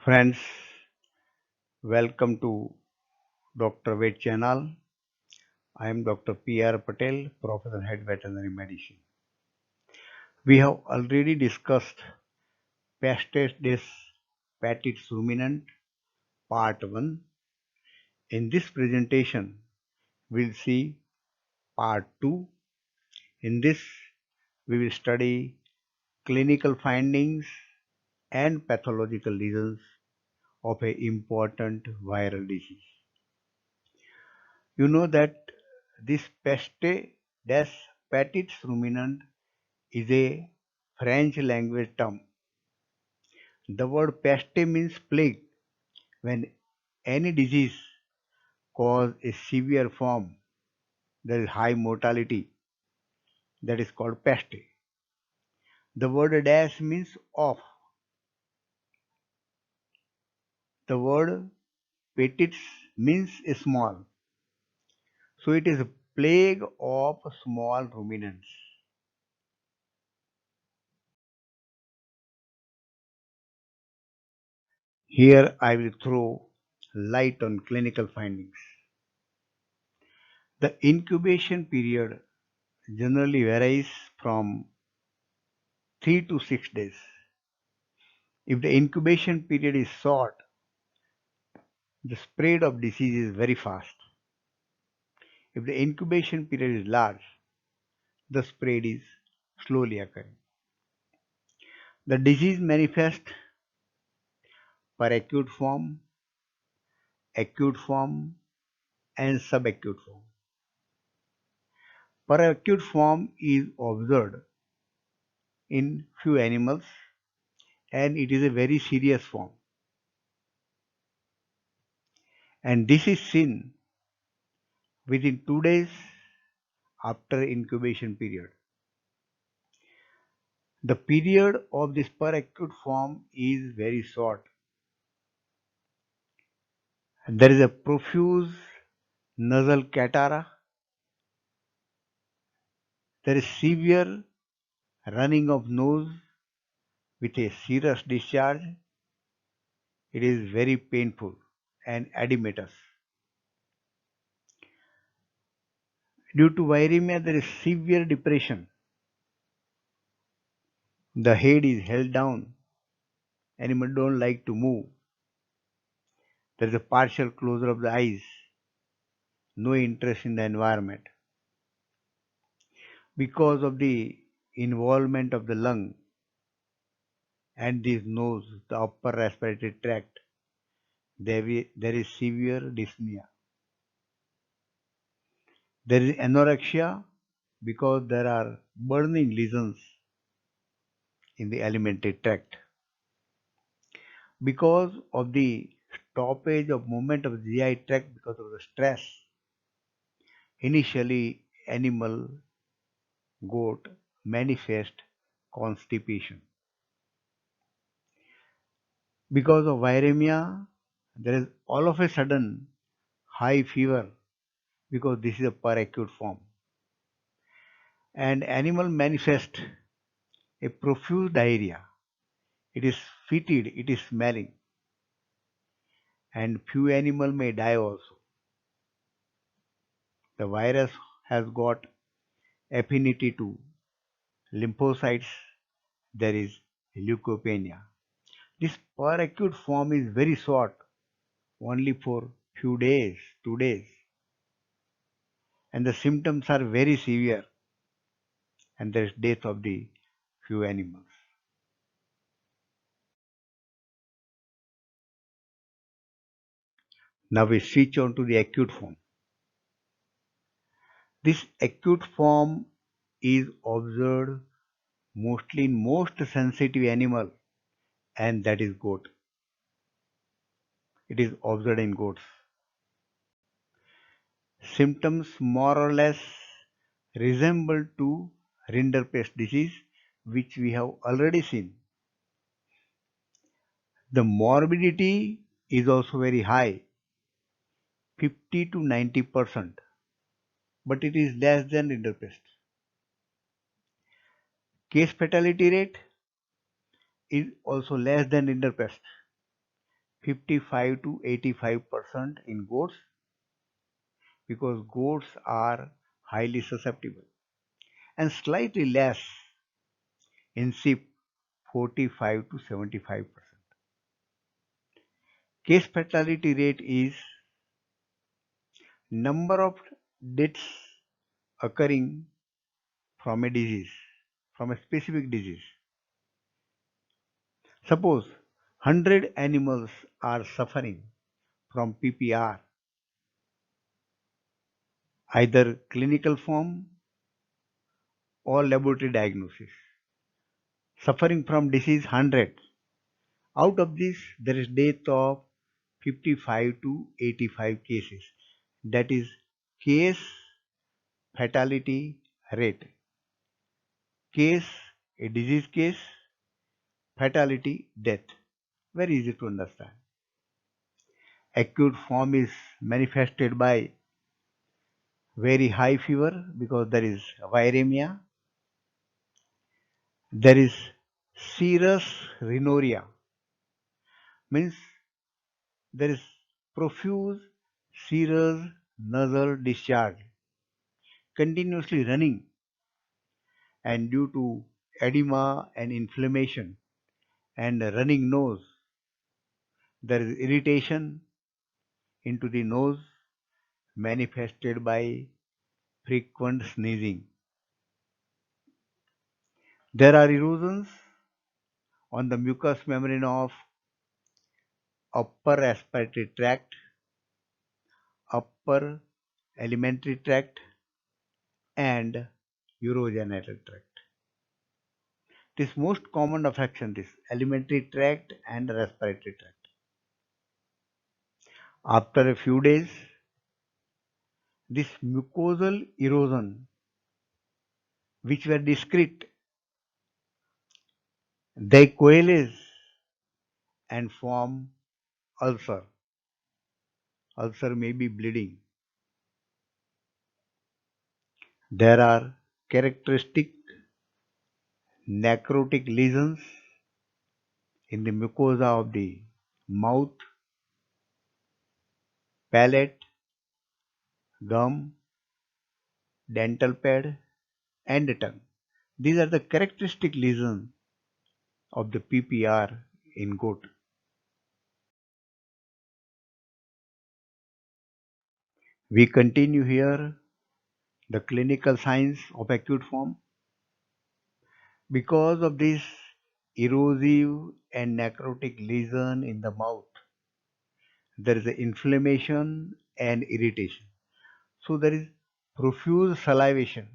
Friends, welcome to Dr. Ved channel. I am Dr. P.R. Patel, Professor Head Veterinary Medicine. We have already discussed Pestes des Petits Ruminants Part 1. In this presentation, we'll see Part 2. In this, we will study clinical findings and pathological reasons of a important viral disease. You know that this peste des petits ruminants is a French language term. The word peste means plague when any disease causes a severe form, there is high mortality, that is called peste. The word des means of. The word petits means small. So it is a plague of small ruminants. Here I will throw light on clinical findings. The incubation period generally varies from 3 to 6 days. If the incubation period is short, the spread of disease is very fast. If the incubation period is large, the spread is slowly occurring. The disease manifests per acute form, and subacute form. Per acute form is observed in few animals and it is a very serious form. And this is seen within 2 days after incubation period. The period of this per acute form is very short. There is a profuse nasal catarrh. There is severe running of nose with a serous discharge. It is very painful and edematous. Due to viremia, there is severe depression. The head is held down. Animals don't like to move. There is a partial closure of the eyes. No interest in the environment. Because of the involvement of the lung and this nose, the upper respiratory tract, there is severe dyspnea. There is anorexia because there are burning lesions in the alimentary tract. Because of the stoppage of movement of the GI tract because of the stress, initially animal goat manifest constipation. Because of viremia, there is all of a sudden high fever because this is a per acute form. And animal manifest a profuse diarrhea. It is fetid, it is smelling. And few animal may die also. The virus has got affinity to lymphocytes. There is leukopenia. This per acute form is very short, only for few days, 2 days. And the symptoms are very severe and there is death of the few animals. Now we switch on to the acute form. This acute form is observed mostly in most sensitive animal and that is goat. It is observed in goats. Symptoms more or less resemble to rinderpest disease which we have already seen. The morbidity is also very high, 50 to 90%, but it is less than rinderpest. Case fatality rate is also less than rinderpest, 55 to 85% in goats because goats are highly susceptible, and slightly less in sheep, 45 to 75%. Case fatality rate is number of deaths occurring from a disease, from a specific disease. Suppose 100 animals are suffering from PPR, either clinical form or laboratory diagnosis. Suffering from disease 100. Out of this, there is death of 55 to 85 cases. That is case fatality rate. Case, a disease case, fatality, death. Very easy to understand. Acute form is manifested by very high fever because there is viremia. There is serous rhinorrhea, means there is profuse serous nasal discharge continuously running, and due to edema and inflammation and a running nose, there is irritation into the nose manifested by frequent sneezing. There are erosions on the mucous membrane of upper respiratory tract, upper alimentary tract, and urogenital tract. This most common affection, this alimentary tract and respiratory tract. After a few days, this mucosal erosion, which were discrete, they coalesce and form ulcer. Ulcer may be bleeding. There are characteristic necrotic lesions in the mucosa of the mouth, palate, gum, dental pad, and the tongue. These are the characteristic lesions of the PPR in goat. We continue here the clinical signs of acute form. Because of this erosive and necrotic lesion in the mouth, there is inflammation and irritation. So there is profuse salivation.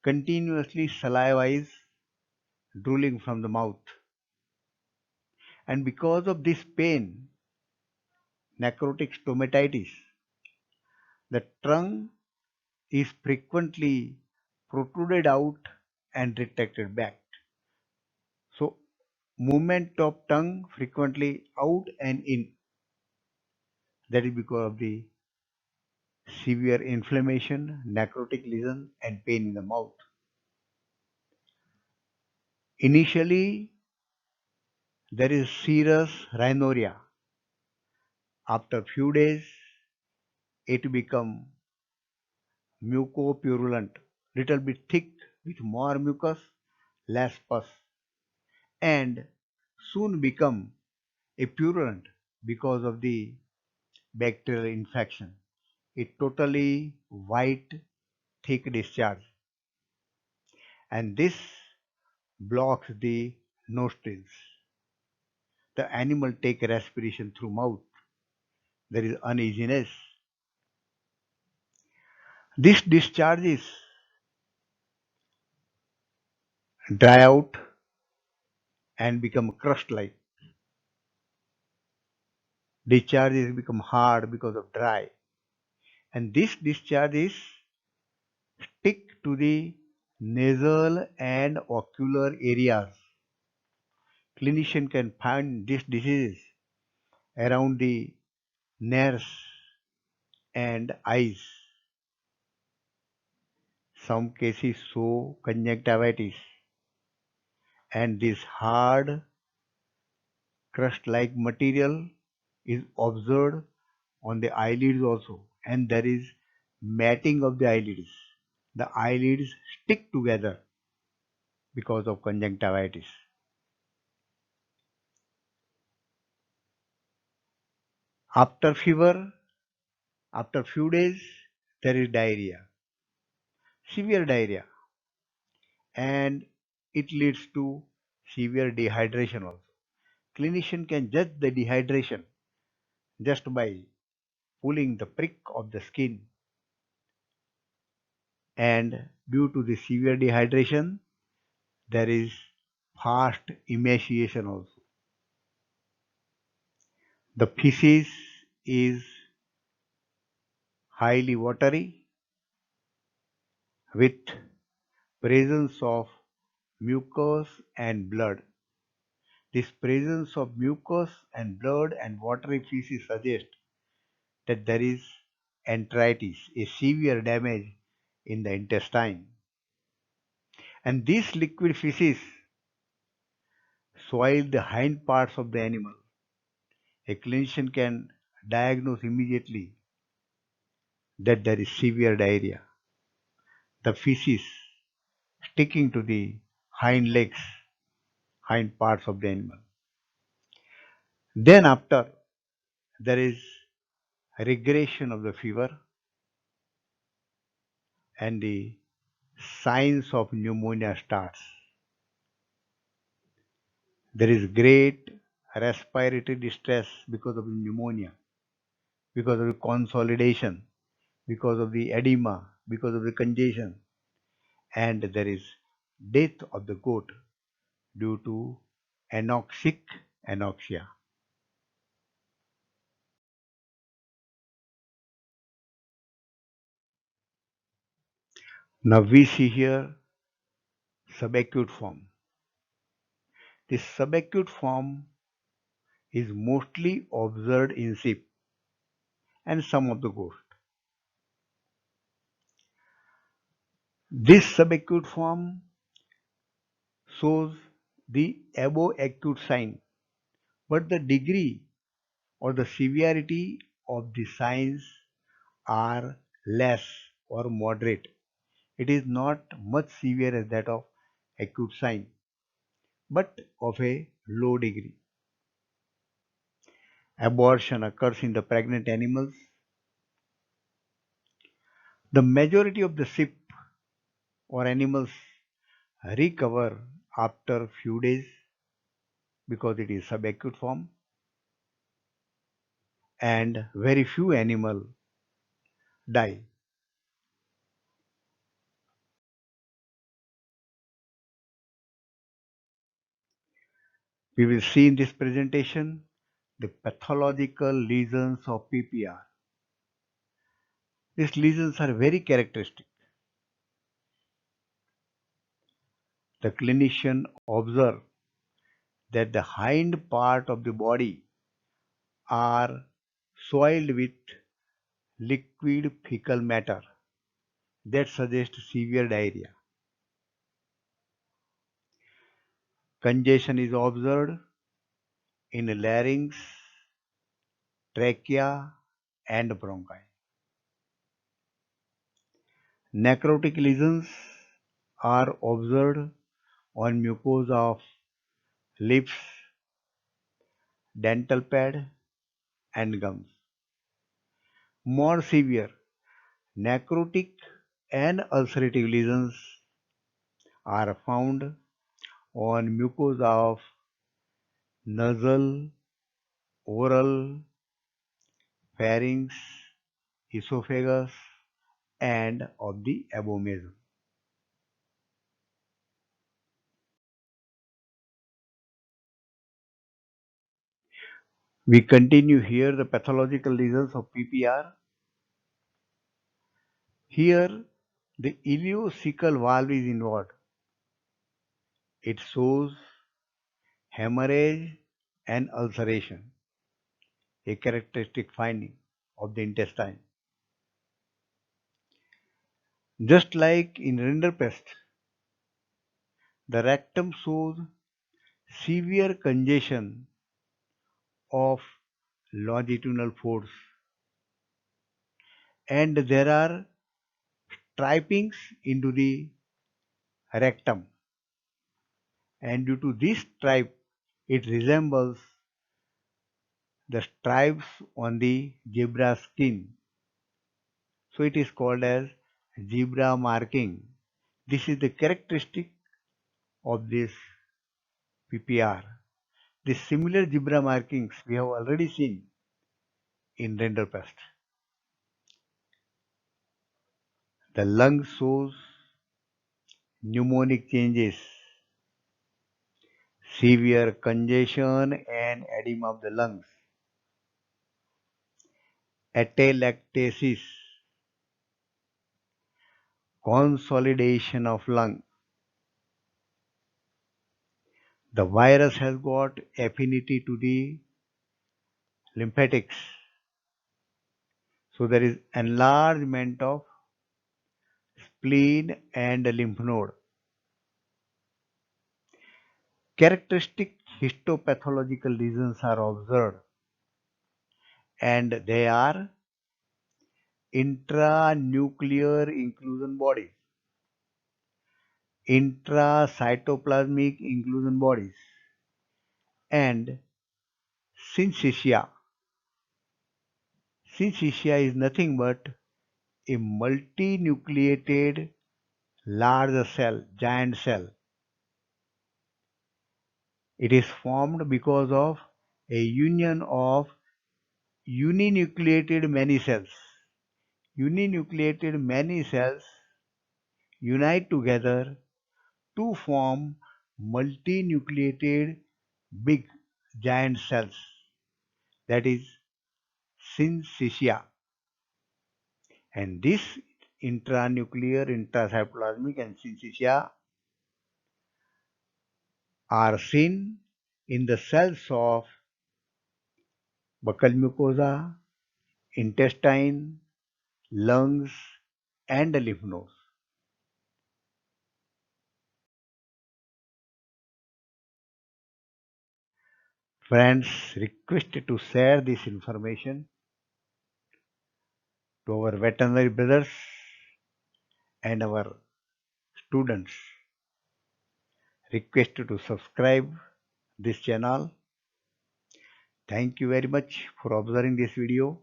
Continuously saliva is drooling from the mouth. And because of this pain, necrotic stomatitis, the tongue is frequently protruded out and retracted back. So movement of tongue frequently out and in. That is because of the severe inflammation, necrotic lesion, and pain in the mouth. Initially, there is serous rhinorrhea. After few days, it become mucopurulent, little bit thick with more mucus, less pus, and soon become a purulent because of the bacterial infection. A totally white, thick discharge, and this blocks the nostrils. The animal take respiration through mouth. There is uneasiness. This discharges dry out and become crust-like. Discharges become hard because of dry, and this discharges stick to the nasal and ocular areas. Clinician can find this disease around the nares and eyes. Some cases show conjunctivitis, and this hard crust-like material is observed on the eyelids also, and there is matting of the eyelids. The eyelids stick together because of conjunctivitis. After fever, after few days, there is diarrhea, severe diarrhea, and it leads to severe dehydration also. Clinician can judge the dehydration just by pulling the prick of the skin, and due to the severe dehydration, there is fast emaciation also. The feces is highly watery with presence of mucus and blood. This presence of mucus and blood and watery feces suggests that there is enteritis, a severe damage in the intestine. And this liquid feces soil the hind parts of the animal. A clinician can diagnose immediately that there is severe diarrhea. The feces sticking to the hind legs, hind parts of the animal. Then after there is regression of the fever and the signs of pneumonia starts. There is great respiratory distress because of the pneumonia, because of the consolidation, because of the edema, because of the congestion, and there is death of the goat due to anoxic anoxia. Now we see here subacute form. This subacute form is mostly observed in sheep and some of the goat. This subacute form shows the above acute sign, but the degree or the severity of the signs are less or moderate. It is not much severe as that of acute sign, but of a low degree. Abortion occurs in the pregnant animals. The majority of the sheep or animals recover after few days because it is subacute form, and very few animal die. We will see in this presentation the pathological lesions of PPR. These lesions are very characteristic. The clinician observe that the hind part of the body are soiled with liquid fecal matter that suggests severe diarrhea. Congestion is observed in larynx, trachea, and bronchi. Necrotic lesions are observed on mucosa of lips, dental pad, and gums. More severe necrotic and ulcerative lesions are found on mucosa of nasal, oral, pharynx, esophagus, and of the abomasum. We continue here the pathological lesions of PPR. Here, the ileocecal valve is involved. It shows hemorrhage and ulceration, a characteristic finding of the intestine. Just like in rinderpest, the rectum shows severe congestion of longitudinal force, and there are stripings into the rectum, and due to this stripe it resembles the stripes on the zebra skin, so it is called as zebra marking. This is the characteristic of this PPR. The similar zebra markings we have already seen in Rinderpest. The lung shows pneumonic changes, severe congestion and edema of the lungs, atelectasis, consolidation of lung. The virus has got affinity to the lymphatics, so there is enlargement of spleen and lymph node. Characteristic histopathological lesions are observed, and they are intranuclear inclusion bodies, intracytoplasmic inclusion bodies, and syncytia. Syncytia is nothing but a multinucleated large cell, giant cell. It is formed because of a union of uninucleated many cells. Uninucleated many cells unite together to form multinucleated big giant cells, that is syncytia. And this intranuclear, intracytoplasmic and syncytia are seen in the cells of buccal mucosa, intestine, lungs and lymph nodes. Friends, requested to share this information to our veterinary brothers and our students. Requested to subscribe this channel. Thank you very much for observing this video.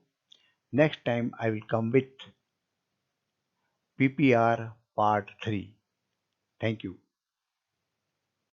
Next time I will come with PPR part 3. Thank you.